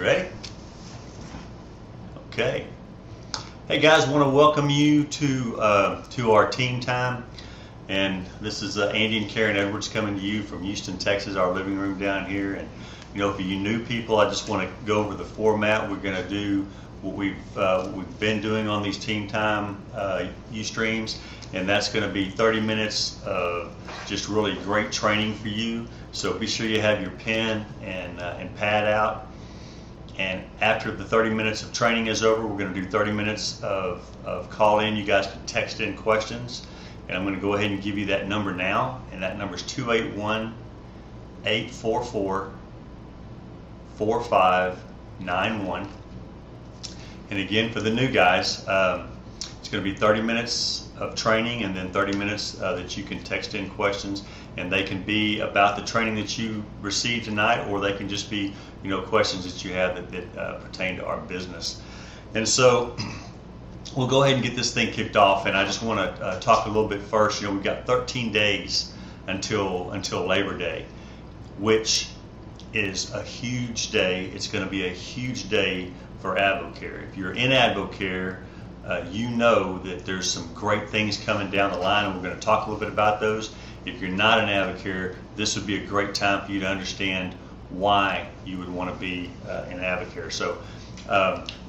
Ready? Okay. Hey guys, I want to welcome you to our team time, and this is Andy and Karen Edwards coming to you from Houston, Texas, our living room down here. And you know, for you new people, I just want to go over the format. We're going to do what we've been doing on these team time Ustreams, and that's going to be 30 minutes of just really great training for you. So be sure you have your pen and pad out. And after the 30 minutes of training is over, we're going to do 30 minutes of call in. You guys can text in questions, and I'm going to go ahead and give you that number now, and that number is 281-844-4591. And again, for the new guys, it's going to be 30 minutes of training and then 30 minutes that you can text in questions, and they can be about the training that you received tonight, or they can just be, you know, questions that you have that pertain to our business. And so we'll go ahead and get this thing kicked off, and I just want to talk a little bit first. You know, we've got 13 days until Labor Day, which is a huge day. It's going to be a huge day for AdvoCare. If you're in AdvoCare, you know that there's some great things coming down the line, and we're going to talk a little bit about those. If you're not in AdvoCare, this would be a great time for you to understand why you would want to be in AdvoCare. So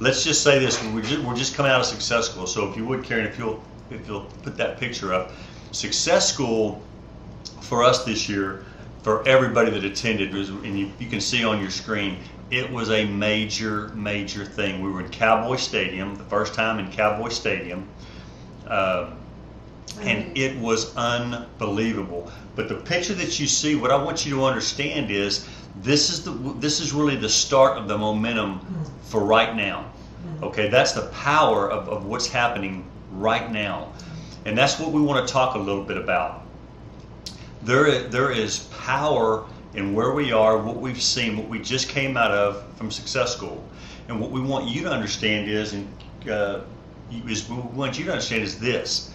let's just say this: we're just coming out of Success School. So if you would, Karen, if you'll put that picture up. Success School for us this year, for everybody that attended, was, and you can see on your screen, it was a major thing. We were in Cowboy Stadium, the first time in Cowboy Stadium, and it was unbelievable. But the picture that you see, what I want you to understand is this is really the start of the momentum for right now. Okay, that's the power of what's happening right now, and that's what we want to talk a little bit about. There is power in where we are, what we've seen, what we just came out of from Success School. And what we want you to understand is, this: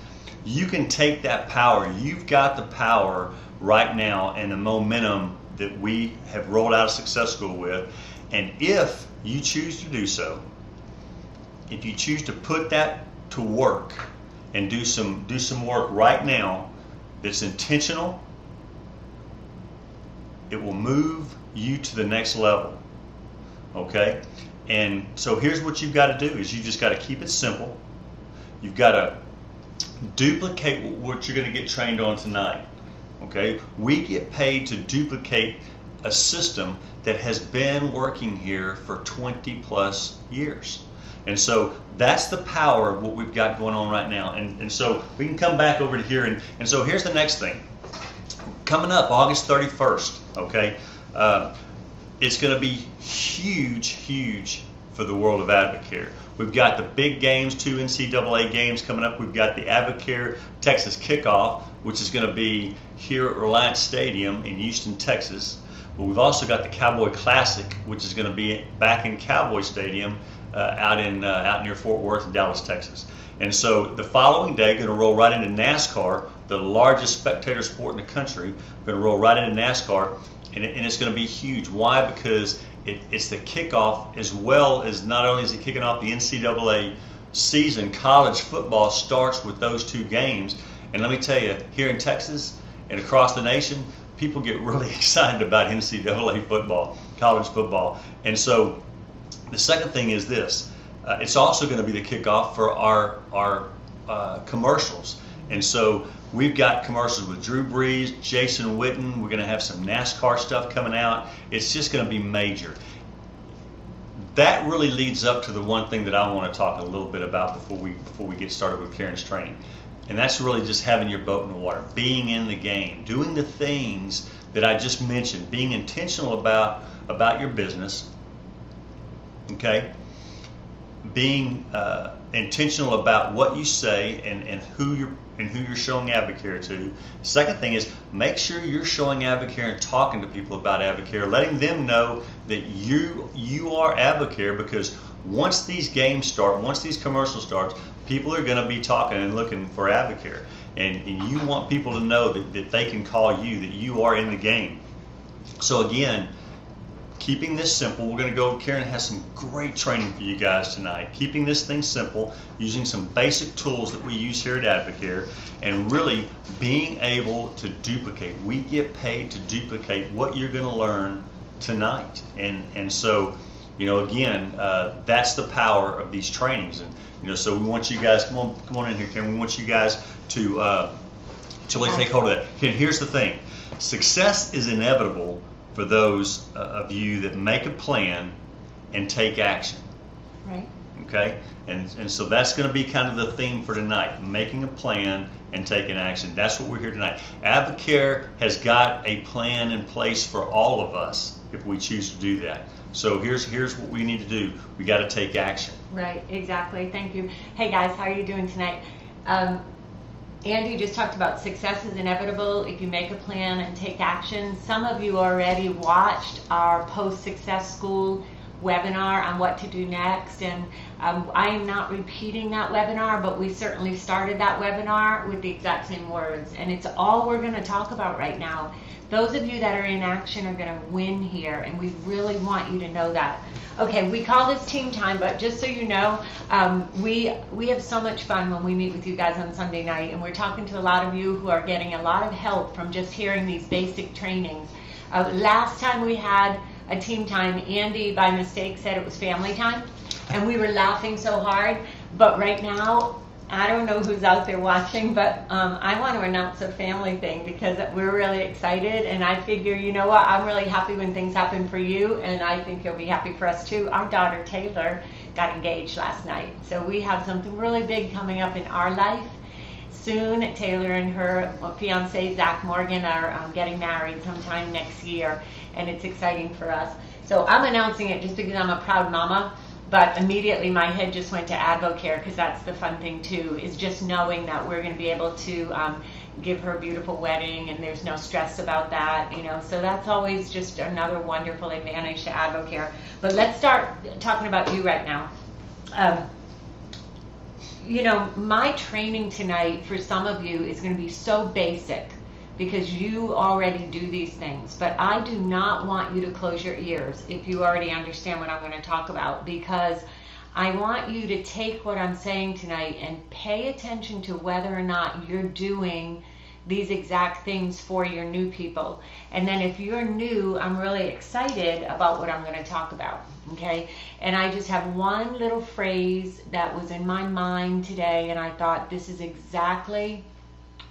you can take that power. You've got the power right now and the momentum that we have rolled out of Success School with. And if you choose to do so, if you choose to put that to work and do some work right now that's intentional, it will move you to the next level. Okay? And so here's what you've got to do: is you just got to keep it simple. You've got to duplicate what you're going to get trained on tonight. Okay? We get paid to duplicate a system that has been working here for 20 plus years. And so that's the power of what we've got going on right now. And so we can come back over to here. And so here's the next thing. Coming up August 31st, okay? It's going to be huge for the world of AdvoCare. We've got the big games, 2 NCAA games coming up. We've got the AdvoCare Texas Kickoff, which is going to be here at Reliance Stadium in Houston, Texas. But we've also got the Cowboy Classic, which is going to be back in Cowboy Stadium out near Fort Worth in Dallas, Texas. And so the following day, going to roll right into NASCAR, the largest spectator sport in the country. We're going to roll right into NASCAR, and it's going to be huge. Why? Because it's the kickoff, as well as not only is it kicking off the NCAA season, college football starts with those 2 games. And let me tell you, here in Texas and across the nation, people get really excited about NCAA football, college football. And so the second thing is this: it's also going to be the kickoff for our commercials. And so we've got commercials with Drew Brees, Jason Witten. We're going to have some NASCAR stuff coming out. It's just going to be major. That really leads up to the one thing that I want to talk a little bit about before we get started with Karen's training. And that's really just having your boat in the water, being in the game, doing the things that I just mentioned, being intentional about your business, okay? Being intentional about what you say and who you're showing AdvoCare to. Second thing is, make sure you're showing AdvoCare and talking to people about AdvoCare, letting them know that you are AdvoCare, because once these games start, once these commercials start, people are going to be talking and looking for AdvoCare. And you want people to know that they can call you, that you are in the game. So again, keeping this simple. We're going to go, Karen has some great training for you guys tonight. Keeping this thing simple, using some basic tools that we use here at Advocare, and really being able to duplicate. We get paid to duplicate what you're going to learn tonight. And so, again, that's the power of these trainings. And, so we want you guys, come on in here, Karen. We want you guys to really take hold of that. Okay, here's the thing. Success is inevitable for those of you that make a plan and take action. Right. Okay? And so that's going to be kind of the theme for tonight, making a plan and taking action. That's what we're here tonight. Advocare has got a plan in place for all of us if we choose to do that. So here's what we need to do. We got to take action. Right, exactly. Thank you. Hey guys, how are you doing tonight? Andy just talked about success is inevitable if you make a plan and take action. Some of you already watched our post-success school webinar on what to do next, and I am not repeating that webinar, but we certainly started that webinar with the exact same words, and it's all we're going to talk about right now. Those of you that are in action are going to win here, and we really want you to know that. Okay, we call this team time, but just so you know, we have so much fun when we meet with you guys on Sunday night, and we're talking to a lot of you who are getting a lot of help from just hearing these basic trainings. Last time we had a team time, Andy by mistake said it was family time, and we were laughing so hard, but right now, I don't know who's out there watching, but I want to announce a family thing because we're really excited, and I figure, you know what, I'm really happy when things happen for you, and I think you'll be happy for us too. Our daughter Taylor got engaged last night, so we have something really big coming up in our life. Soon, Taylor and her fiance, Zach Morgan, are getting married sometime next year, and it's exciting for us. So I'm announcing it just because I'm a proud mama. But immediately my head just went to Advocare because that's the fun thing too, is just knowing that we're going to be able to give her a beautiful wedding and there's no stress about that, So that's always just another wonderful advantage to Advocare. But let's start talking about you right now. My training tonight for some of you is going to be so basic because you already do these things. But I do not want you to close your ears if you already understand what I'm going to talk about, because I want you to take what I'm saying tonight and pay attention to whether or not you're doing these exact things for your new people. And then if you're new, I'm really excited about what I'm going to talk about, okay? And I just have one little phrase that was in my mind today, and I thought this is exactly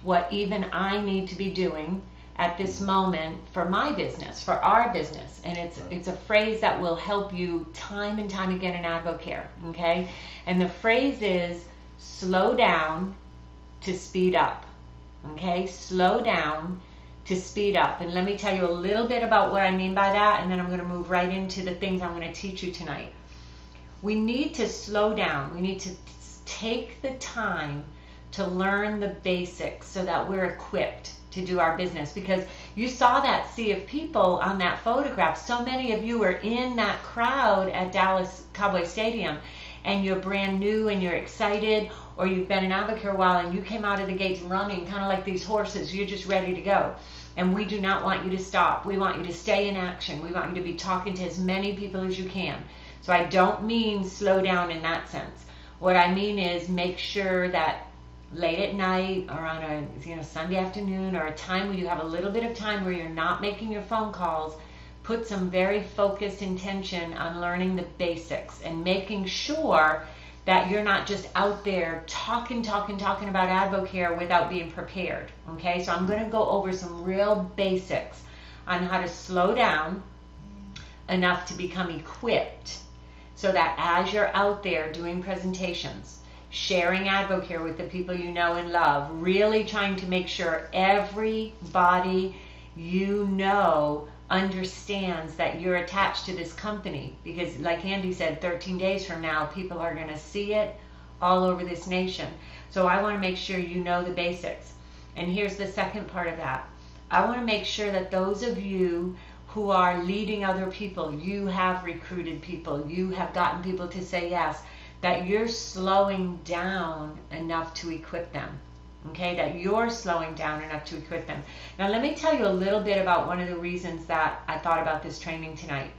what even I need to be doing at this moment for my business, for our business. And it's a phrase that will help you time and time again in Advocare, okay? And the phrase is slow down to speed up, okay? Slow down to speed up. And let me tell you a little bit about what I mean by that, and then I'm going to move right into the things I'm going to teach you tonight. We need to slow down. We need to take the time to learn the basics so that we're equipped to do our business, because you saw that sea of people on that photograph. So many of you are in that crowd at Dallas Cowboy Stadium, and you're brand new and you're excited, or you've been in Advocare a while and you came out of the gates running, kind of like these horses. You're just ready to go. And we do not want you to stop. We want you to stay in action. We want you to be talking to as many people as you can. So I don't mean slow down in that sense. What I mean is make sure that late at night or on a Sunday afternoon or a time where you have a little bit of time where you're not making your phone calls, put some very focused intention on learning the basics and making sure that you're not just out there talking about Advocare without being prepared, okay? So I'm going to go over some real basics on how to slow down enough to become equipped so that as you're out there doing presentations, sharing Advocare with the people you know and love, really trying to make sure everybody you know understands that you're attached to this company. Because like Andy said, 13 days from now, people are going to see it all over this nation. So I want to make sure you know the basics. And here's the second part of that. I want to make sure that those of you who are leading other people, you have recruited people, you have gotten people to say yes, that you're slowing down enough to equip them, okay? That you're slowing down enough to equip them. Now let me tell you a little bit about one of the reasons that I thought about this training tonight.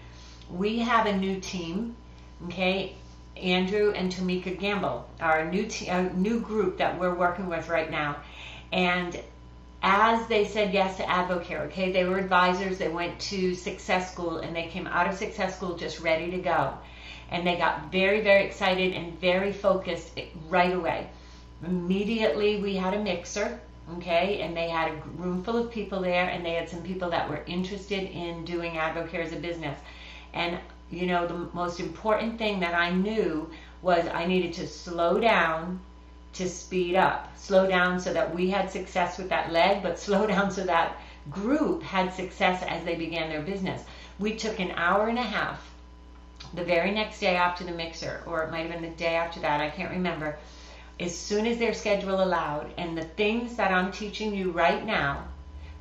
we have a new team, okay? Andrew and Tamika Gamble are a new group that we're working with right now. And as they said yes to Advocare, okay, they were advisors, they went to Success School, and they came out of Success School just ready to go. And they got very, very excited and very focused right away. Immediately we had a mixer, okay, and they had a room full of people there, and they had some people that were interested in doing Advocare as a business. And you know, the most important thing that I knew was I needed to slow down to speed up. Slow down so that we had success with that leg, but slow down so that group had success as they began their business. We took an hour and a half the very next day after the mixer, or it might have been the day after that, I can't remember, as soon as their schedule allowed. And the things that I'm teaching you right now,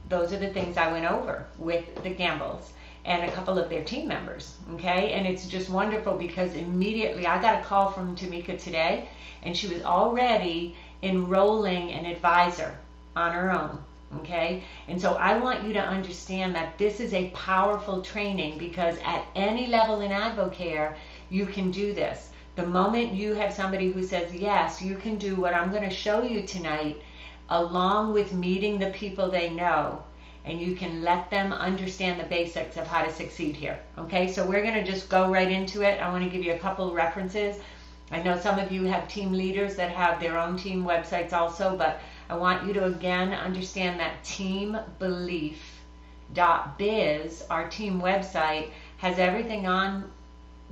those are the things I went over with the Gambles and a couple of their team members, okay? And it's just wonderful because immediately I got a call from Tamika today, and she was already enrolling an advisor on her own, okay? And so I want you to understand that this is a powerful training, because at any level in Advocare, you can do this. The moment you have somebody who says, yes, you can do what I'm going to show you tonight, along with meeting the people they know, and you can let them understand the basics of how to succeed here. Okay, so we're going to just go right into it. I want to give you a couple references. I know some of you have team leaders that have their own team websites also, but I want you to again understand that teambelief.biz, our team website, has everything on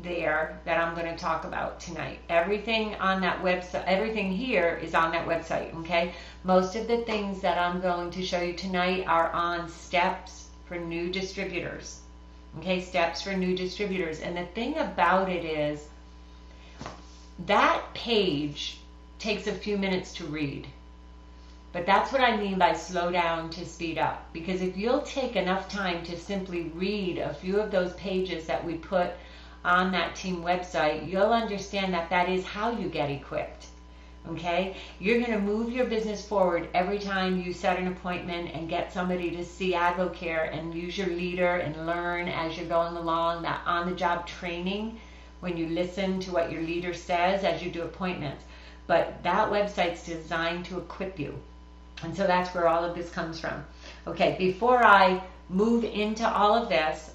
there that I'm going to talk about tonight. Everything on that website, everything here is on that website, okay? Most of the things that I'm going to show you tonight are on steps for new distributors, okay? Steps for new distributors. And the thing about it is that page takes a few minutes to read. But that's what I mean by slow down to speed up. Because if you'll take enough time to simply read a few of those pages that we put on that team website, you'll understand that that is how you get equipped. Okay? You're going to move your business forward every time you set an appointment and get somebody to see Advocare, and use your leader and learn as you're going along. That on-the-job training, when you listen to what your leader says as you do appointments. But that website's designed to equip you. And so that's where all of this comes from. Okay, before I move into all of this,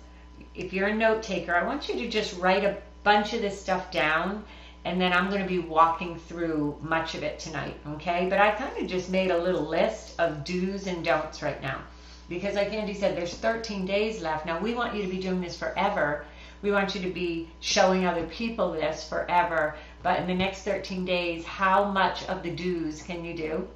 if you're a note taker, I want you to just write a bunch of this stuff down, and then I'm going to be walking through much of it tonight, okay? But I kind of just made a little list of do's and don'ts right now, because like Andy said, there's 13 days left. Now, we want you to be doing this forever. We want you to be showing other people this forever. But in the next 13 days, how much of the do's can you do?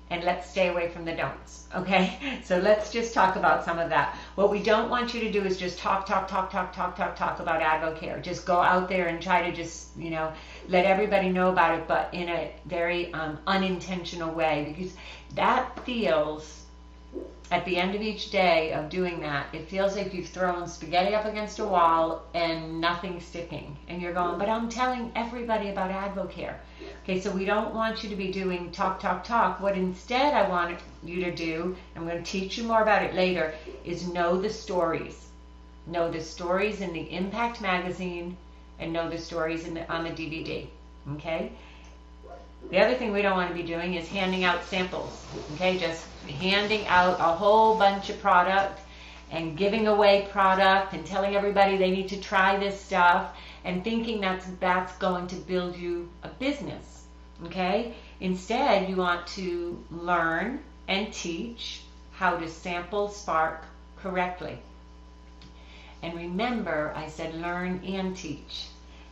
And let's stay away from the don'ts, okay? So let's just talk about some of that. What we don't want you to do is just talk about Advocare. Just go out there and try to just, you know, let everybody know about it, but in a very unintentional way, because that feels, at the end of each day of doing that, it feels like you've thrown spaghetti up against a wall and nothing's sticking. And you're going, but I'm telling everybody about Advocare. Okay, so we don't want you to be doing talk. What instead I want you to do, I'm going to teach you more about it later, is know the stories. Know the stories in the Impact magazine, and know the stories on the DVD, okay? The other thing we don't want to be doing is handing out samples, okay? Just handing out a whole bunch of product and giving away product and telling everybody they need to try this stuff and thinking that's going to build you a business, okay? Instead, you want to learn and teach how to sample Spark correctly. And remember, I said learn and teach.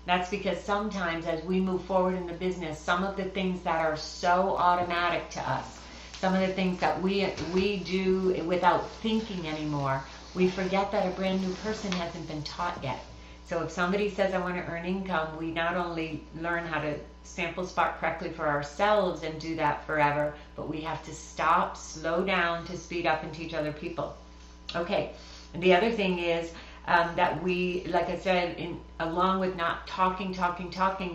That's because sometimes as we move forward in the business, some of the things that are so automatic to us, some of the things that we do without thinking anymore, we forget that a brand new person hasn't been taught yet. So if somebody says, I want to earn income, we not only learn how to sample Spark correctly for ourselves and do that forever, but we have to stop, slow down to speed up and teach other people. Okay, and the other thing is, that we, like I said, along with not talking,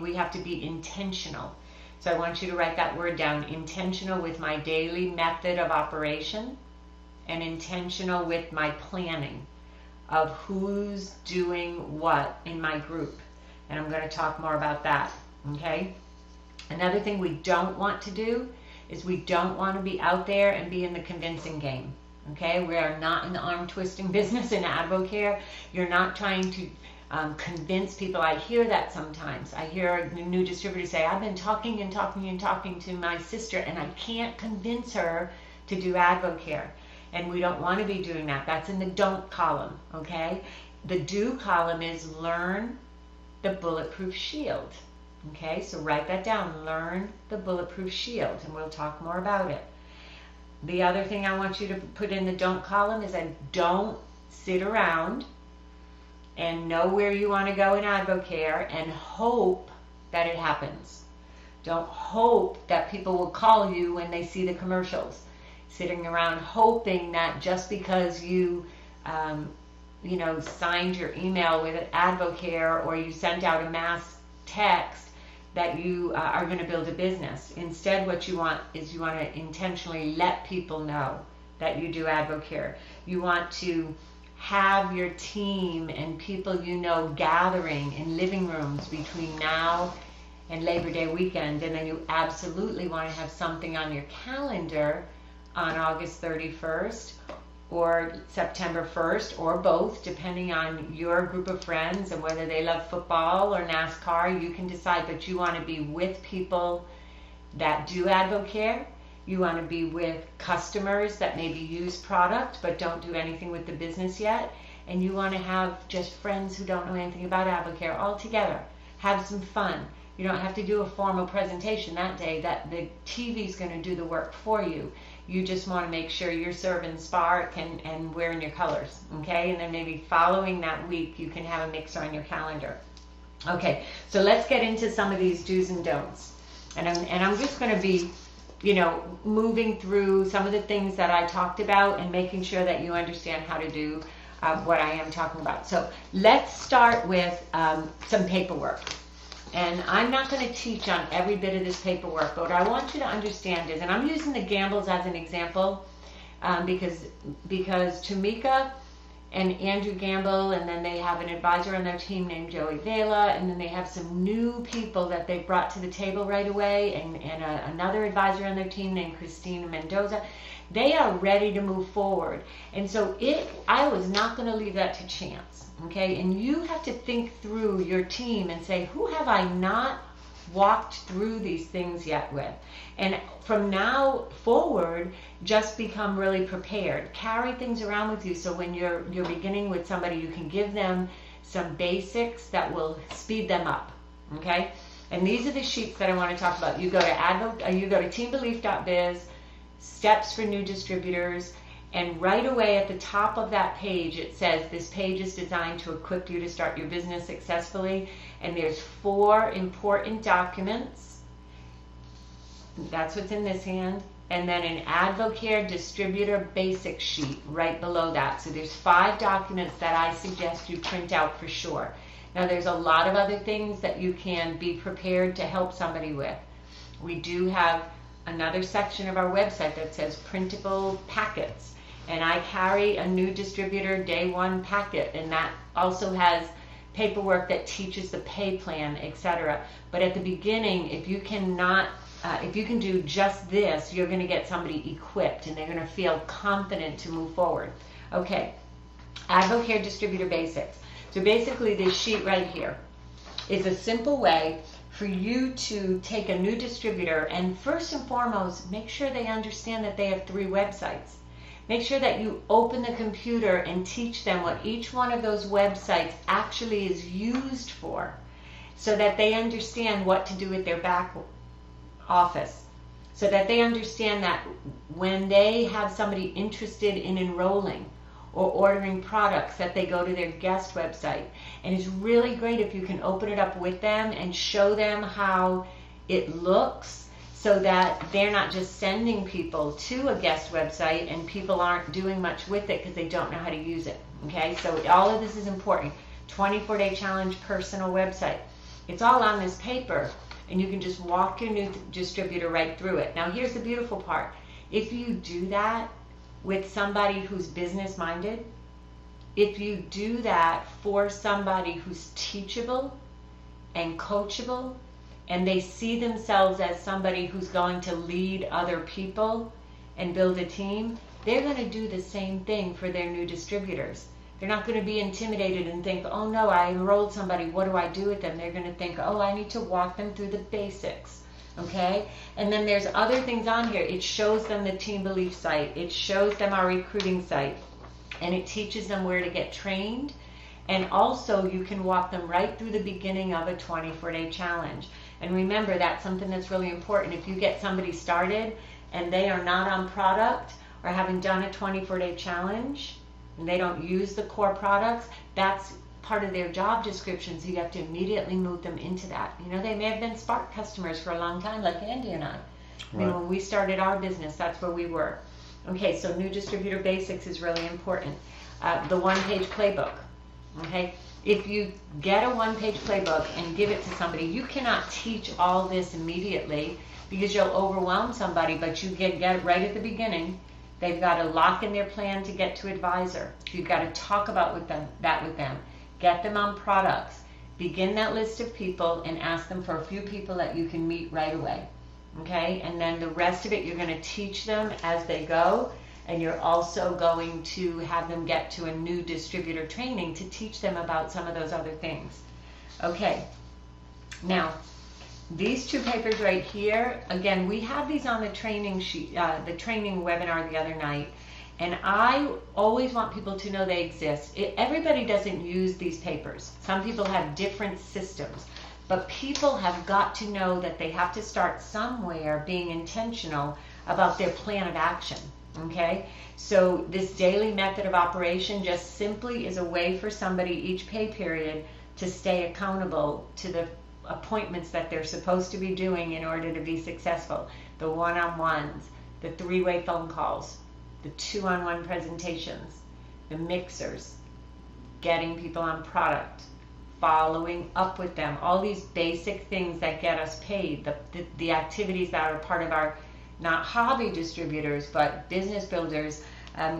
we have to be intentional. So I want you to write that word down, intentional with my daily method of operation, and intentional with my planning of who's doing what in my group. And I'm going to talk more about that, okay? Another thing we don't want to do is we don't want to be out there and be in the convincing game, okay? We are not in the arm twisting business in Advocare. You're not trying to convince people. I hear that sometimes. I hear a new distributor say, I've been talking and talking and talking to my sister and I can't convince her to do Advocare. And we don't want to be doing that. That's in the don't column, okay? The do column is learn the bulletproof shield, okay? So write that down, learn the bulletproof shield, and we'll talk more about it. The other thing I want you to put in the don't column is that don't sit around and know where you want to go in Advocare and hope that it happens. Don't hope that people will call you when they see the commercials. Sitting around hoping that just because you, signed your email with Advocare or you sent out a mass text that you are going to build a business. Instead, what you want is you want to intentionally let people know that you do Advocare. You want to have your team and people you know gathering in living rooms between now and Labor Day weekend, and then you absolutely want to have something on your calendar on August 31st or September 1st or both, depending on your group of friends and whether they love football or NASCAR. You can decide, but you want to be with people that do Advocare. You want to be with customers that maybe use product but don't do anything with the business yet. And you want to have just friends who don't know anything about Advocare all together. Have some fun. You don't have to do a formal presentation that day. That the TV's going to do the work for you. You just want to make sure you're serving Spark and wearing your colors, okay? And then maybe following that week, you can have a mixer on your calendar. Okay, so let's get into some of these do's and don'ts. And I'm just going to be, moving through some of the things that I talked about and making sure that you understand how to do what I am talking about. So let's start with some paperwork. And I'm not going to teach on every bit of this paperwork, but what I want you to understand is, and I'm using the Gambles as an example because Tamika and Andrew Gamble, and then they have an advisor on their team named Joey Vela, and then they have some new people that they brought to the table right away, and another advisor on their team named Christina Mendoza. They are ready to move forward. And so I was not going to leave that to chance. Okay, and you have to think through your team and say, who have I not walked through these things yet with? And from now forward, just become really prepared. Carry things around with you so when you're beginning with somebody, you can give them some basics that will speed them up. Okay, and these are the sheets that I want to talk about. You go to teambelief.biz, steps for new distributors. And right away at the top of that page, it says this page is designed to equip you to start your business successfully. And there's 4 important documents. That's what's in this hand. And then an Advocare distributor basic sheet right below that. So there's 5 documents that I suggest you print out for sure. Now there's a lot of other things that you can be prepared to help somebody with. We do have another section of our website that says printable packets. And I carry a new distributor day 1 packet, and that also has paperwork that teaches the pay plan, etc. But at the beginning, if you can do just this, you're going to get somebody equipped, and they're going to feel confident to move forward. Okay, Advocare Distributor Basics. So basically, this sheet right here is a simple way for you to take a new distributor and first and foremost, make sure they understand that they have 3 websites. Make sure that you open the computer and teach them what each one of those websites actually is used for so that they understand what to do with their back office. So that they understand that when they have somebody interested in enrolling or ordering products, that they go to their guest website. And it's really great if you can open it up with them and show them how it looks, so that they're not just sending people to a guest website and people aren't doing much with it because they don't know how to use it. Okay, so all of this is important. 24-day challenge personal website. It's all on this paper, and you can just walk your new distributor right through it. Now here's the beautiful part. If you do that with somebody who's business minded, if you do that for somebody who's teachable and coachable, and they see themselves as somebody who's going to lead other people and build a team, they're going to do the same thing for their new distributors. They're not going to be intimidated and think, oh no, I enrolled somebody, what do I do with them? They're going to think, oh, I need to walk them through the basics, okay? And then there's other things on here. It shows them the Team Belief site. It shows them our recruiting site. And it teaches them where to get trained. And also you can walk them right through the beginning of a 24-day challenge. And remember, that's something that's really important. If you get somebody started and they are not on product or haven't done a 24-day challenge and they don't use the core products, that's part of their job description. So you have to immediately move them into that. You know, they may have been Spark customers for a long time, like Andy and I. I mean, when we started our business, that's where we were. Okay, so new distributor basics is really important. The one-page playbook. Okay, if you get a one-page playbook and give it to somebody, you cannot teach all this immediately because you'll overwhelm somebody, but you get it right at the beginning. They've got to lock in their plan to get to advisor. You've got to talk about that with them. Get them on products. Begin that list of people and ask them for a few people that you can meet right away. Okay, and then the rest of it you're going to teach them as they go, and you're also going to have them get to a new distributor training to teach them about some of those other things. Okay, now these two papers right here, again, we have these on the training sheet, the training webinar the other night, and I always want people to know they exist. Everybody doesn't use these papers. Some people have different systems. But people have got to know that they have to start somewhere being intentional about their plan of action, okay? So this daily method of operation just simply is a way for somebody each pay period to stay accountable to the appointments that they're supposed to be doing in order to be successful. The one-on-ones, the three-way phone calls, the two-on-one presentations, the mixers, getting people on product, following up with them, all these basic things that get us paid, the activities that are part of our, not hobby distributors, but business builders.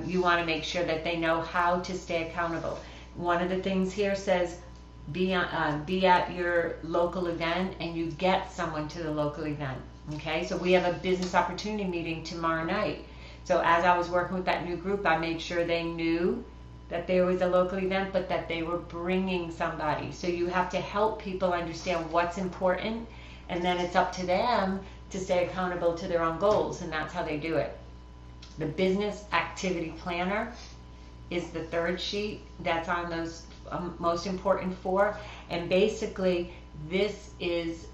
You want to make sure that they know how to stay accountable. One of the things here says, be at your local event, and you get someone to the local event. Okay, so we have a business opportunity meeting tomorrow night. So as I was working with that new group, I made sure they knew that there was a local event, but that they were bringing somebody. So you have to help people understand what's important, and then it's up to them to stay accountable to their own goals, and that's how they do it. The business activity planner is the third sheet that's on those most important four, and basically this is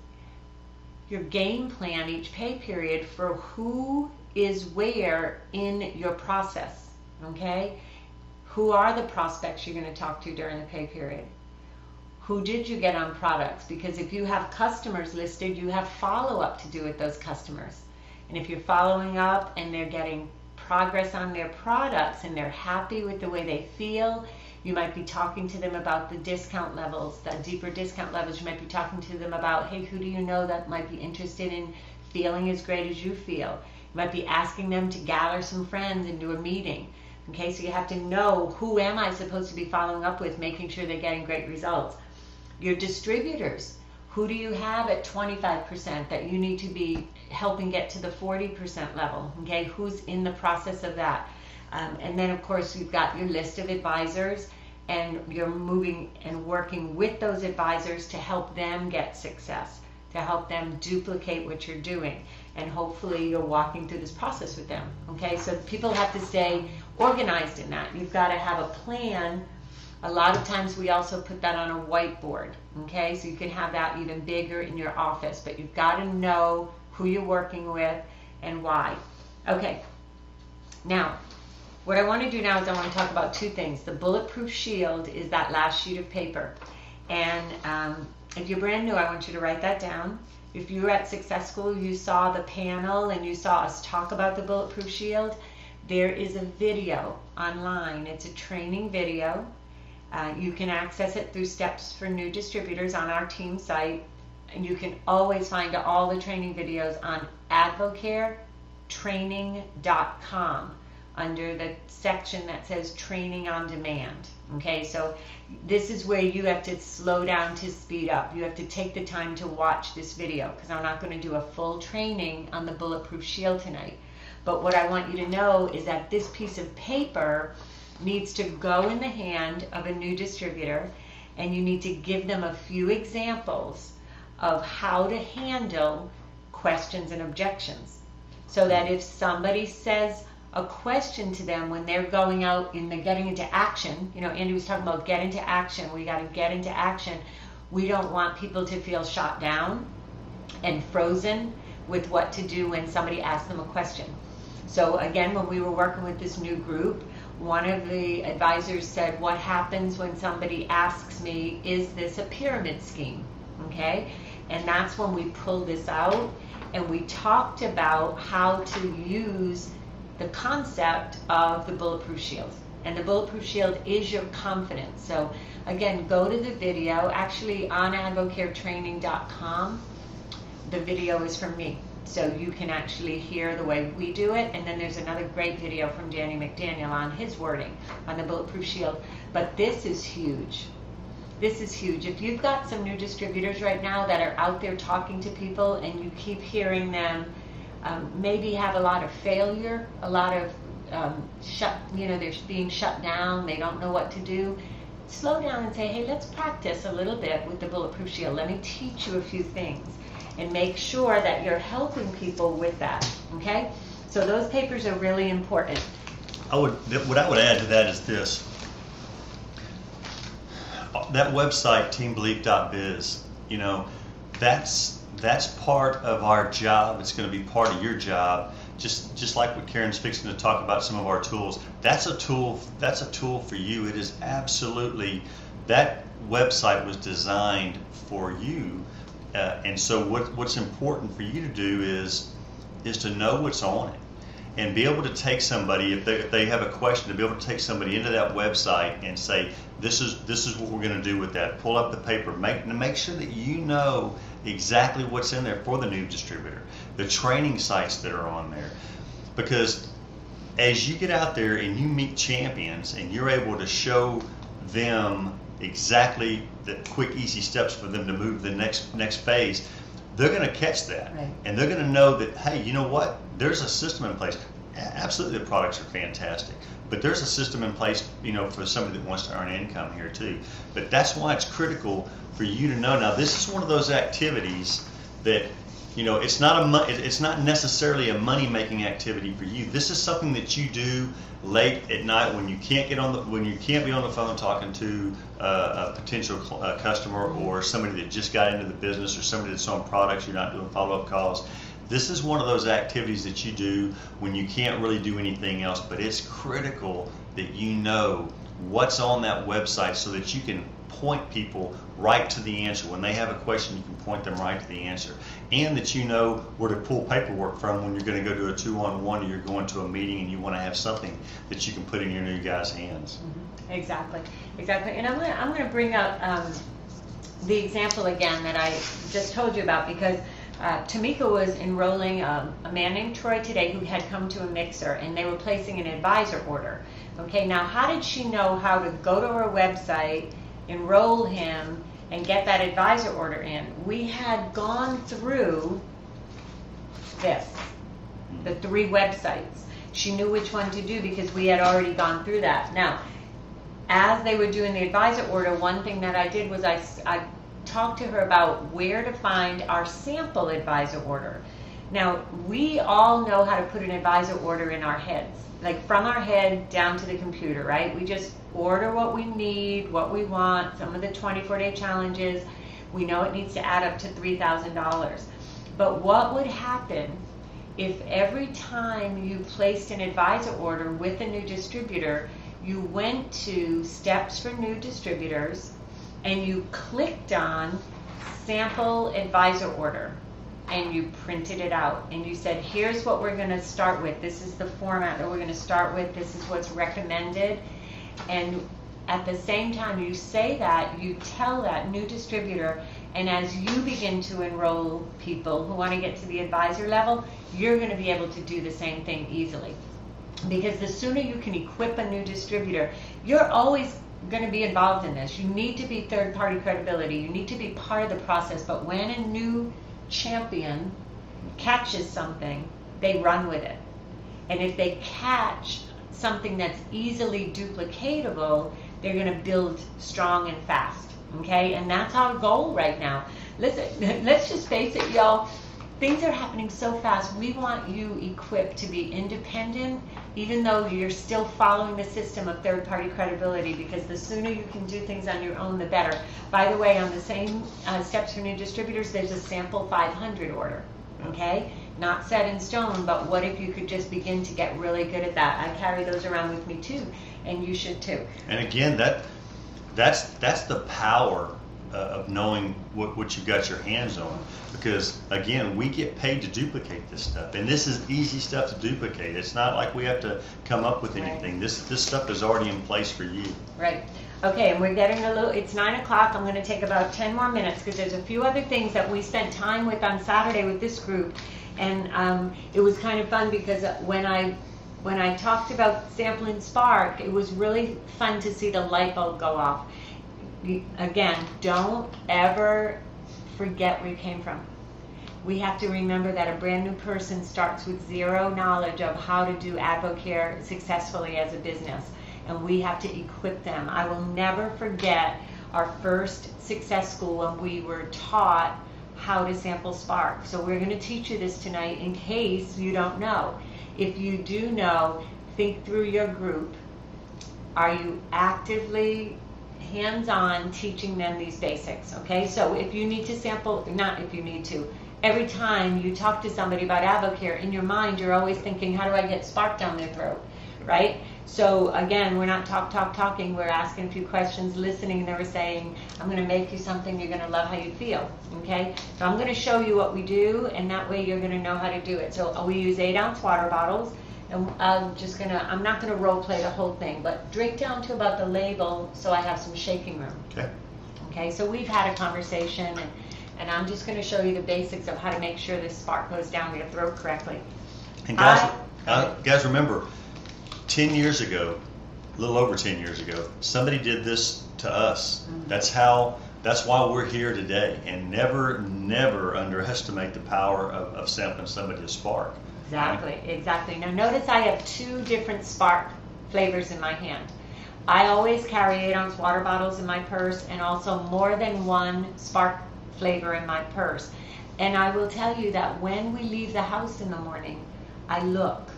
your game plan each pay period for who is where in your process, okay? Who are the prospects you're going to talk to during the pay period? Who did you get on products? Because if you have customers listed, you have follow-up to do with those customers. And if you're following up and they're getting progress on their products and they're happy with the way they feel, you might be talking to them about the discount levels, the deeper discount levels. You might be talking to them about, hey, who do you know that might be interested in feeling as great as you feel? You might be asking them to gather some friends and do a meeting. Okay, so you have to know, who am I supposed to be following up with, making sure they're getting great results. Your distributors, who do you have at 25% that you need to be helping get to the 40% level? Okay, who's in the process of that? And then of course you've got your list of advisors, and you're moving and working with those advisors to help them get success, to help them duplicate what you're doing. And hopefully you're walking through this process with them. Okay, so people have to stay organized in that. You've got to have a plan. A lot of times we also put that on a whiteboard. Okay, so you can have that even bigger in your office, but you've got to know who you're working with and why. Okay, now what I want to do now is I want to talk about two things. The Bulletproof Shield is that last sheet of paper, and if you're brand new, I want you to write that down. If you were at Success School, you saw the panel and you saw us talk about the Bulletproof Shield. There is a video online. It's a training video. You can access it through Steps for New Distributors on our team site, and you can always find all the training videos on advocaretraining.com under the section that says training on demand. Okay, so this is where you have to slow down to speed up. You have to take the time to watch this video, because I'm not going to do a full training on the Bulletproof Shield tonight. But what I want you to know is that this piece of paper needs to go in the hand of a new distributor, and you need to give them a few examples of how to handle questions and objections. So that if somebody says a question to them when they're going out and they're getting into action, you know, Andy was talking about get into action, we got to get into action. We don't want people to feel shot down and frozen with what to do when somebody asks them a question. So again, when we were working with this new group, one of the advisors said, what happens when somebody asks me, is this a pyramid scheme? Okay, and that's when we pulled this out and we talked about how to use the concept of the Bulletproof Shield. And the Bulletproof Shield is your confidence. So again, go to the video. Actually, on advocaretraining.com, the video is from me. So you can actually hear the way we do it. And then there's another great video from Danny McDaniel on his wording on the Bulletproof Shield. But this is huge. This is huge. If you've got some new distributors right now that are out there talking to people and you keep hearing them maybe have a lot of failure, a lot of they're being shut down, they don't know what to do, slow down and say, hey, let's practice a little bit with the Bulletproof Shield. Let me teach you a few things and make sure that you're helping people with that, okay? So those papers are really important. What I would add to that is this. That website, teambelief.biz, you know, that's part of our job. It's going to be part of your job. Just like what Karen's fixing to talk about, some of our tools. That's a tool for you. It is absolutely, that website was designed for you. And so what's important for you to do is to know what's on it and be able to take somebody, if they have a question, to be able to take somebody into that website and say, this is what we're going to do with that. Pull up the paper, make sure that you know exactly what's in there for the new distributor, the training sites that are on there. Because as you get out there and you meet champions and you're able to show them exactly the quick, easy steps for them to move to the next phase, they're going to catch that. Right. And they're going to know that, hey, you know what? There's a system in place. Absolutely, the products are fantastic, but there's a system in place, you know, for somebody that wants to earn income here too. But that's why it's critical for you to know. Now, this is one of those activities that, you know, it's not necessarily a money-making activity for you. This is something that you do late at night when you can't be on the phone talking to a potential customer or somebody that just got into the business or somebody that's on products. You're not doing follow-up calls. This is one of those activities that you do when you can't really do anything else, but it's critical that you know what's on that website so that you can point people right to the answer. When they have a question, you can point them right to the answer. And that you know where to pull paperwork from when you're going to go to a 2-on-1 or you're going to a meeting and you want to have something that you can put in your new guy's hands. Mm-hmm. Exactly. And I'm going to bring up the example again that I just told you about, because Tamika was enrolling a man named Troy today who had come to a mixer, and they were placing an advisor order. Okay, now how did she know how to go to her website, enroll him, and get that advisor order in? We had gone through the 3 websites. She knew which one to do because we had already gone through that. Now, as they were doing the advisor order, one thing that I did was I talked to her about where to find our sample advisor order. Now, we all know how to put an advisor order in our heads, like from our head down to the computer, right? We just order what we need, what we want, some of the 24-day challenges. We know it needs to add up to $3,000. But what would happen if every time you placed an advisor order with a new distributor, you went to Steps for New Distributors and you clicked on Sample Advisor Order and you printed it out and you said, here's what we're going to start with. This is the format that we're going to start with. This is what's recommended. And at the same time you say that, you tell that new distributor, and as you begin to enroll people who want to get to the advisor level, you're going to be able to do the same thing easily. Because the sooner you can equip a new distributor, you're always going to be involved in this. You need to be third-party credibility. You need to be part of the process. But when a new champion catches something, they run with it. And if they catch something that's easily duplicatable, they're going to build strong and fast. Okay? And that's our goal right now. Listen, let's just face it, y'all. Things are happening so fast. We want you equipped to be independent, even though you're still following the system of third-party credibility, because the sooner you can do things on your own, the better. By the way, on the same steps for new distributors, there's a sample 500 order, okay? Not set in stone, but what if you could just begin to get really good at that? I carry those around with me too, and you should too. And again, that's the power of knowing what you've got your hands on, because again, we get paid to duplicate this stuff, and this is easy stuff to duplicate. It's not like we have to come up with anything. Right. This stuff is already in place for you. Right. Okay, and we're getting a little, it's 9 o'clock. I'm going to take about 10 more minutes because there's a few other things that we spent time with on Saturday with this group, and it was kind of fun because when I talked about sampling Spark, it was really fun to see the light bulb go off. Again, don't ever forget where you came from. We have to remember that a brand new person starts with zero knowledge of how to do AdvoCare successfully as a business, and we have to equip them. I will never forget our first success school when we were taught how to sample Spark. So we're going to teach you this tonight in case you don't know. If you do know, think through your group. Are you actively hands-on teaching them these basics? Okay, so if you need to sample, not if you need to, every time you talk to somebody about AdvoCare, in your mind you're always thinking, how do I get Spark down their throat, right? So again, we're not talking, we're asking a few questions, listening, and they were saying, I'm going to make you something, you're going to love how you feel, okay? So I'm going to show you what we do, and that way you're going to know how to do it. So we use 8-ounce water bottles, and I'm not going to role play the whole thing, but drink down to about the label so I have some shaking room. Okay. Okay, so we've had a conversation, and I'm just going to show you the basics of how to make sure this Spark goes down your throat correctly. And guys, remember, 10 years ago, a little over 10 years ago, somebody did this to us. Mm-hmm. That's why we're here today. And never underestimate the power of sampling somebody a Spark. Exactly. Now notice I have 2 different Spark flavors in my hand. I always carry 8-ounce water bottles in my purse, and also more than 1 Spark flavor in my purse. And I will tell you that when we leave the house in the morning, I look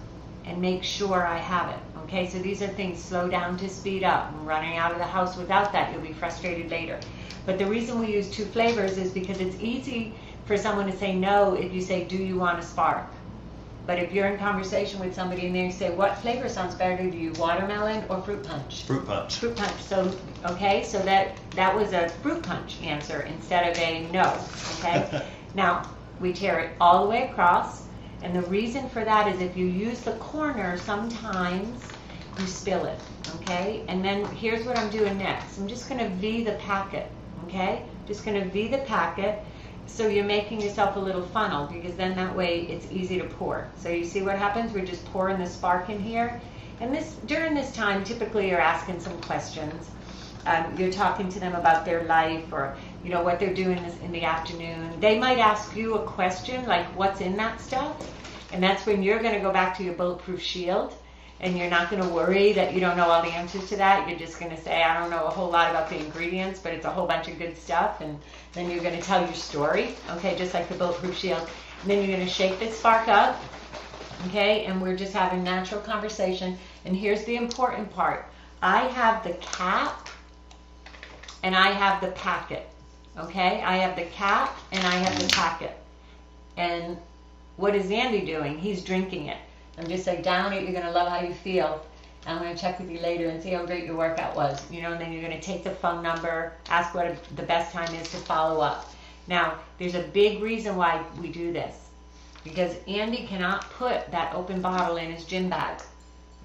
and make sure I have it. Okay, so these are things, slow down to speed up. I'm running out of the house without that, you'll be frustrated later. But the reason we use 2 flavors is because it's easy for someone to say no if you say, do you want a Spark? But if you're in conversation with somebody and they say, what flavor sounds better to you, watermelon or fruit punch? Fruit punch. Fruit punch. So, okay, so that was a fruit punch answer instead of a no, okay? Now, we tear it all the way across, and the reason for that is if you use the corner, sometimes you spill it, okay? And then here's what I'm doing next. I'm just going to V the packet, okay? Just going to V the packet. So you're making yourself a little funnel, because then that way it's easy to pour. So you see what happens? We're just pouring the Spark in here. And during this time, typically you're asking some questions. You're talking to them about their life, or what they're doing in the afternoon. They might ask you a question like, what's in that stuff? And that's when you're going to go back to your bulletproof shield. And you're not going to worry that you don't know all the answers to that. You're just going to say, I don't know a whole lot about the ingredients, but it's a whole bunch of good stuff. And then you're going to tell your story, okay, just like the Bulletproof Shield. And then you're going to shake this Spark up, okay, and we're just having natural conversation. And here's the important part. I have the cap and I have the packet, okay? I have the cap and I have the packet. And what is Andy doing? He's drinking it. I'm just like, down it, you're going to love how you feel. I'm going to check with you later and see how great your workout was. And then you're going to take the phone number, ask what the best time is to follow up. Now, there's a big reason why we do this. Because Andy cannot put that open bottle in his gym bag.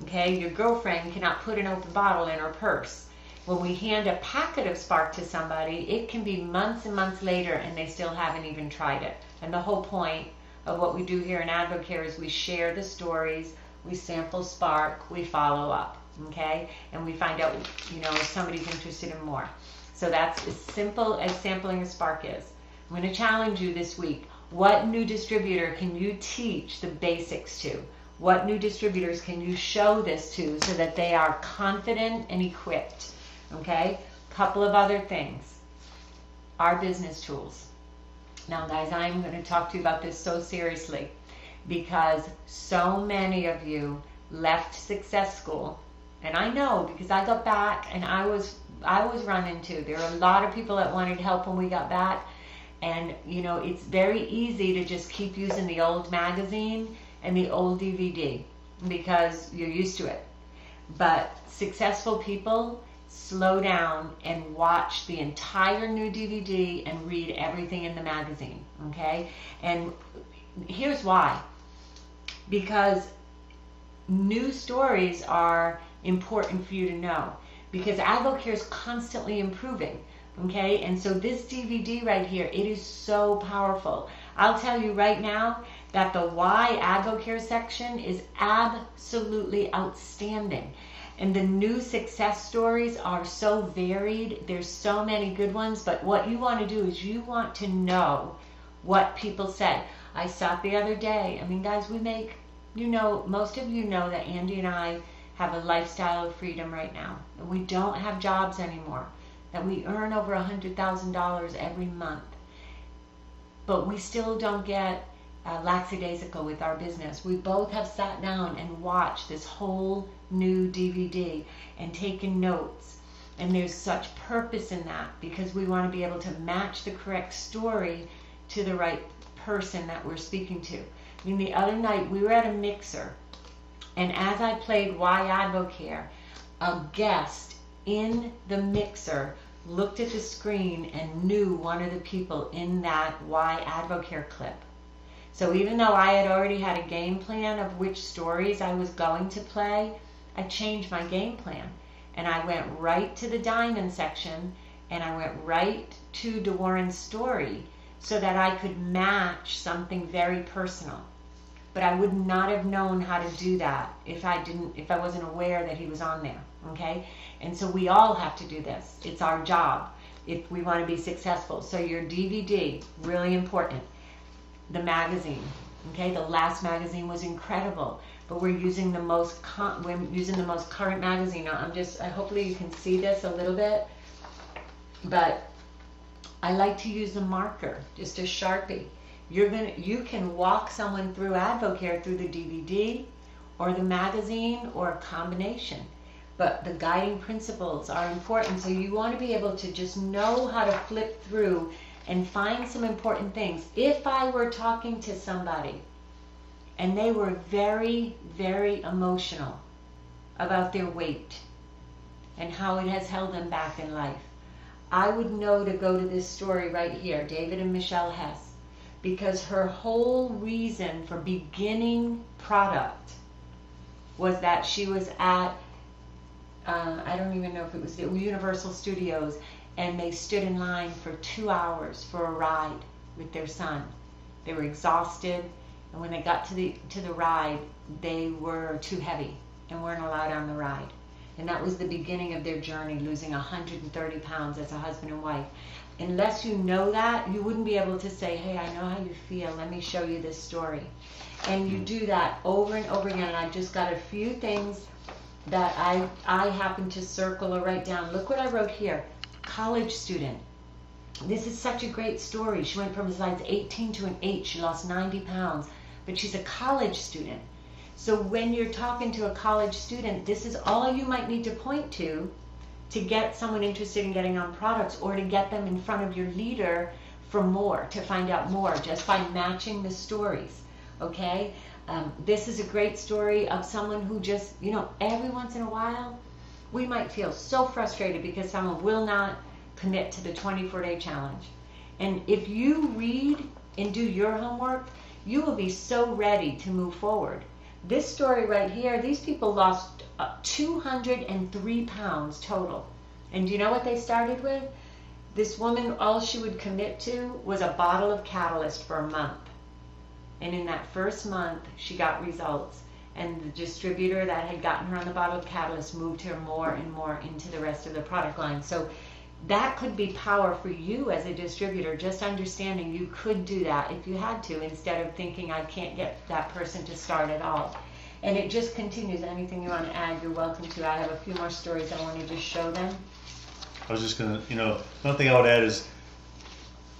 Okay? Your girlfriend cannot put an open bottle in her purse. When we hand a packet of Spark to somebody, it can be months and months later and they still haven't even tried it. And the whole point of what we do here in AdvoCare is we share the stories, we sample Spark, we follow up, okay? And we find out, if somebody's interested in more. So that's as simple as sampling a Spark is. I'm going to challenge you this week. What new distributor can you teach the basics to? What new distributors can you show this to so that they are confident and equipped? Okay? Couple of other things. Our business tools. Now, guys, I'm going to talk to you about this so seriously because so many of you left Success School. And I know because I got back and I was run into. There were a lot of people that wanted help when we got back. And, it's very easy to just keep using the old magazine and the old DVD because you're used to it. But successful people slow down and watch the entire new DVD and read everything in the magazine, okay? And here's why. Because new stories are important for you to know because AdvoCare is constantly improving. Okay, and so this DVD right here, it is so powerful. I'll tell you right now that the Why AdvoCare section is absolutely outstanding. And the new success stories are so varied. There's so many good ones, but what you want to do is you want to know what people said. I saw it the other day. I mean, guys, we make, most of you know that Andy and I have a lifestyle of freedom right now. And we don't have jobs anymore. That we earn over $100,000 every month. But we still don't get lackadaisical with our business. We both have sat down and watched this whole new DVD and taken notes. And there's such purpose in that because we want to be able to match the correct story to the right person that we're speaking to. I mean, the other night we were at a mixer, and as I played Why AdvoCare, a guest in the mixer looked at the screen and knew one of the people in that Why AdvoCare clip. So even though I had already had a game plan of which stories I was going to play, I changed my game plan. And I went right to the diamond section and I went right to DeWarren's story so that I could match something very personal. But I would not have known how to do that if I wasn't aware that he was on there, okay? And so we all have to do this. It's our job if we want to be successful. So your DVD, really important. The magazine, okay? The last magazine was incredible, but we're using the most current magazine. Now, hopefully you can see this a little bit, but I like to use a marker, just a Sharpie. You can walk someone through AdvoCare through the DVD or the magazine or a combination. But the guiding principles are important. So you want to be able to just know how to flip through and find some important things. If I were talking to somebody and they were very, very emotional about their weight and how it has held them back in life, I would know to go to this story right here, David and Michelle Hess. Because her whole reason for beginning product was that she was at, I don't even know if it was the Universal Studios, and they stood in line for 2 hours for a ride with their son. They were exhausted, and when they got to the ride, they were too heavy and weren't allowed on the ride. And that was the beginning of their journey, losing 130 pounds as a husband and wife. Unless you know that, you wouldn't be able to say, hey, I know how you feel. Let me show you this story. And you do that over and over again. And I've just got a few things that I happen to circle or write down. Look what I wrote here. College student. This is such a great story. She went from a size 18 to an 8. She lost 90 pounds. But she's a college student. So when you're talking to a college student, this is all you might need to point to get someone interested in getting on products or to get them in front of your leader for more, to find out more, just by matching the stories, okay? This is a great story of someone who just, every once in a while, we might feel so frustrated because someone will not commit to the 24-day challenge. And if you read and do your homework, you will be so ready to move forward. This story right here, these people lost 203 pounds total. And do you know what they started with? This woman, all she would commit to was a bottle of Catalyst for a month. And in that first month, she got results. and the distributor that had gotten her on the bottled catalyst moved her more and more into the rest of the product line. So that could be power for you as a distributor, just understanding you could do that if you had to, instead of thinking I can't get that person to start at all. And it just continues. Anything you want to add, you're welcome to. I have a few more stories I want to just show them. I was just gonna, one thing I would add is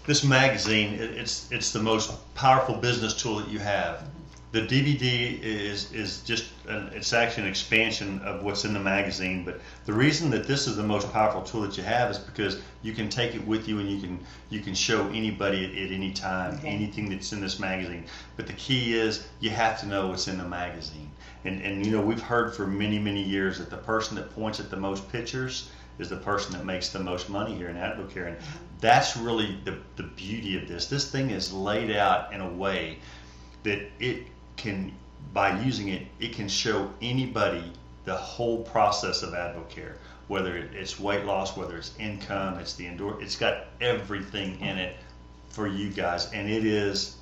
this magazine. It's the most powerful business tool that you have. The DVD is just it's actually an expansion of what's in the magazine. But the reason that this is the most powerful tool that you have is because you can take it with you, and you can show anybody at any time anything that's in this magazine. But the key is you have to know what's in the magazine. And we've heard for many years that the person that points at the most pictures is the person that makes the most money here in Advocare. And that's really the beauty of this. This thing is laid out in a way that it can, by using it, it can show anybody the whole process of Advocare, whether it's weight loss, whether it's income, it's the it's got everything in it for you guys. And it is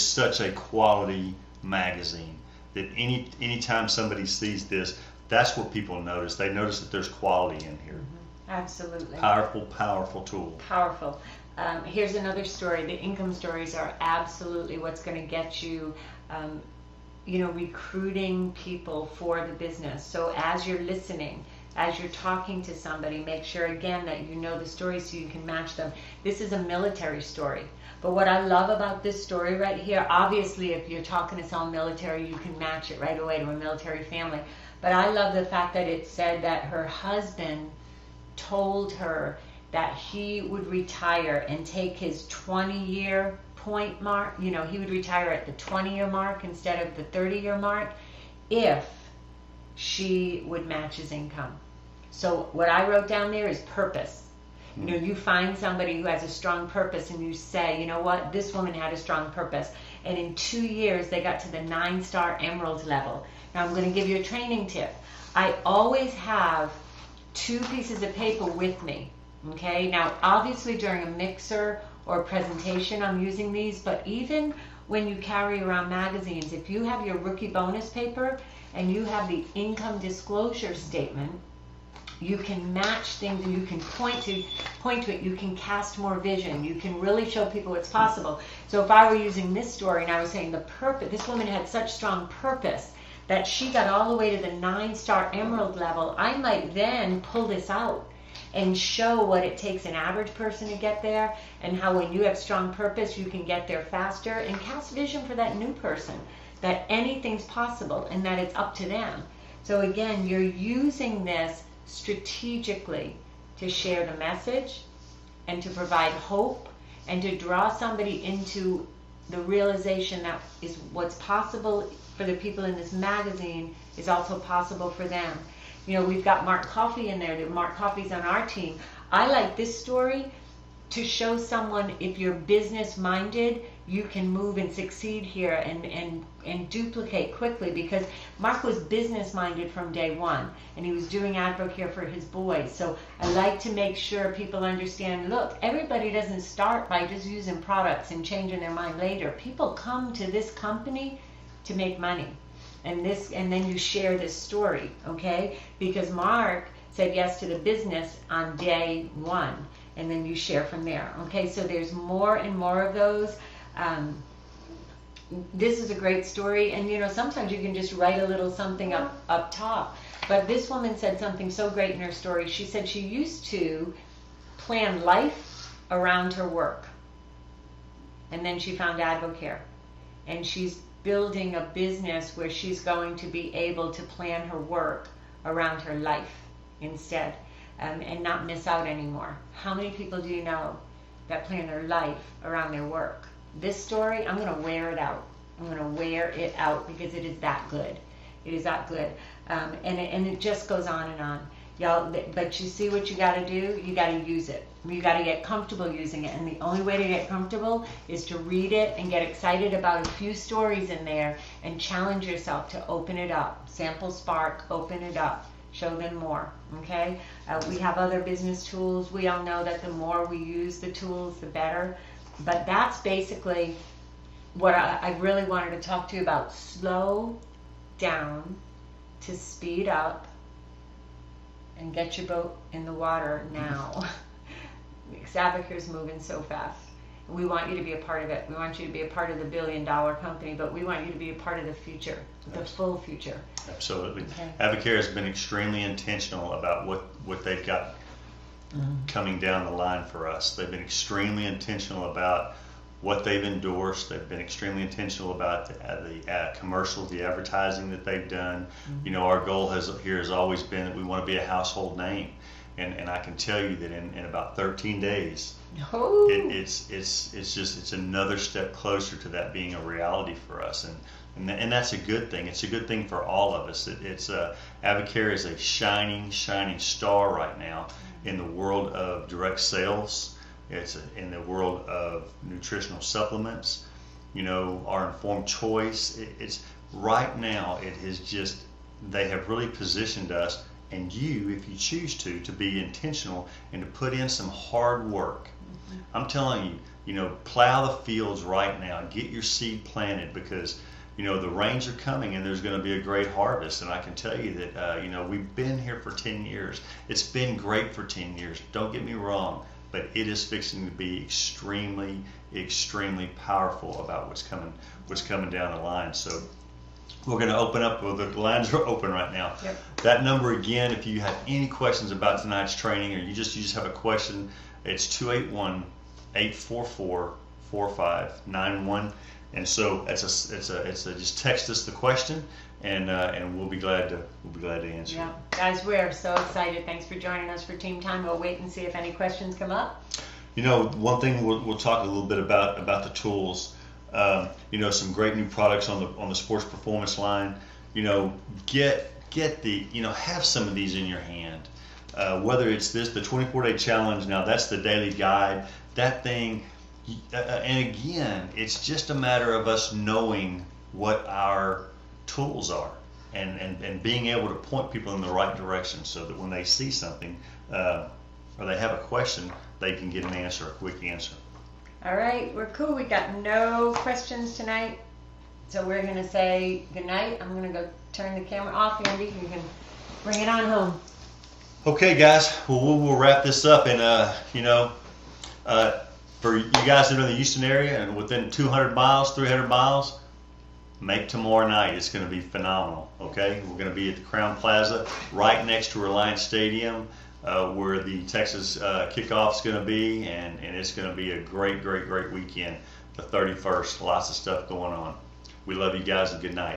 such a quality magazine that anytime somebody sees this, that's what people notice. They notice that there's quality in here. Absolutely. Powerful tool. Powerful. Here's another story. The income stories are absolutely what's going to get you, recruiting people for the business. So as you're listening, as you're talking to somebody, make sure again that you know the stories so you can match them. This is a military story. But what I love about this story right here, obviously if you're talking to someone military, you can match it right away to a military family. But I love the fact that it said that her husband told her that he would retire and take his 20-year point mark. He would retire at the 20-year mark instead of the 30-year mark if she would match his income. So what I wrote down there is purpose. You find somebody who has a strong purpose and you say, you know what, this woman had a strong purpose. And in 2 years, they got to the 9-star emerald level. Now I'm going to give you a training tip. I always have 2 pieces of paper with me. Okay, now obviously during a mixer or presentation I'm using these, but even when you carry around magazines, if you have your rookie bonus paper and you have the income disclosure statement, you can match things and you can point to it. You can cast more vision. You can really show people what's possible. So if I were using this story and I was saying the purpose, this woman had such strong purpose that she got all the way to the 9-star emerald level, I might then pull this out and show what it takes an average person to get there, and how when you have strong purpose you can get there faster, and cast vision for that new person, that anything's possible and that it's up to them. So again, you're using this strategically to share the message and to provide hope and to draw somebody into the realization that is what's possible for the people in this magazine is also possible for them. We've got Mark Coffey in there. Mark Coffey's on our team. I like this story to show someone, if you're business minded, you can move and succeed here and duplicate quickly, because Mark was business minded from day one and he was doing Advocare for his boys. So I like to make sure people understand, look, everybody doesn't start by just using products and changing their mind later. People come to this company to make money. And then you share this story, okay? Because Mark said yes to the business on day one, and then you share from there, okay? So there's more and more of those. This is a great story, and sometimes you can just write a little something up top. But this woman said something so great in her story. She said she used to plan life around her work, and then she found Advocare, and she's building a business where she's going to be able to plan her work around her life instead, and not miss out anymore. How many people do you know that plan their life around their work? This story, I'm going to wear it out. I'm going to wear it out because it is that good. It is that good. And it just goes on and on. Y'all, but you see what you got to do? You got to use it. You got to get comfortable using it. And the only way to get comfortable is to read it and get excited about a few stories in there and challenge yourself to open it up. Sample Spark, open it up. Show them more, okay? We have other business tools. We all know that the more we use the tools, the better. But that's basically what I really wanted to talk to you about. Slow down to speed up and get your boat in the water now. Avacare's moving so fast. We want you to be a part of it. We want you to be a part of the billion-dollar company, but we want you to be a part of the future, the full future. Absolutely. Okay. Avacare has been extremely intentional about what they've got coming down the line for us. They've been extremely intentional about what they've endorsed. They've been extremely intentional about the commercials, the advertising that they've done. You know, our goal has always been that we want to be a household name, and I can tell you that in about 13 days, Oh. it's another step closer to that being a reality for us, and that's a good thing. It's a good thing for all of us. Avacare is a shining star right now in the world of direct sales. It's in the world of nutritional supplements. You know, our informed choice. It's right now. It has just, they have really positioned us, and you, if you choose to be intentional and to put in some hard work. I'm telling you, you know, plow the fields right now. Get your seed planted, because you know the rains are coming and there's going to be a great harvest. And I can tell you that you know, we've been here for 10 years. It's been great for 10 years. Don't get me wrong, but it is fixing to be extremely powerful about what's coming down the line. So we're going to open up. Well, the lines are open right now. Yep. That number again, if you have any questions about tonight's training, or you just have a question, it's 281-844-4591. And so it's a just text us the question, and we'll be glad to answer. Yeah, guys, we're so excited. Thanks for joining us for Team Time. We'll wait and see if any questions come up. You know, one thing we'll talk a little bit about the tools. You know, some great new products on the sports performance line. You know, get the, you know, have some of these in your hand. Whether it's the 24-day challenge. Now that's the daily guide. That thing. And again, it's just a matter of us knowing what our tools are, and being able to point people in the right direction, so that when they see something or they have a question, they can get an answer, a quick answer. All right, we're cool. We got no questions tonight, so we're gonna say good night. I'm gonna go turn the camera off, Andy. You can bring it on home. Okay, guys. Well, we'll wrap this up, and you know, for you guys that are in the Houston area and within 200 miles, 300 miles, make tomorrow night. It's going to be phenomenal. Okay, we're going to be at the Crown Plaza, right next to Reliance Stadium, where the Texas kickoff is going to be, and it's going to be a great weekend. The 31st, lots of stuff going on. We love you guys, and good night.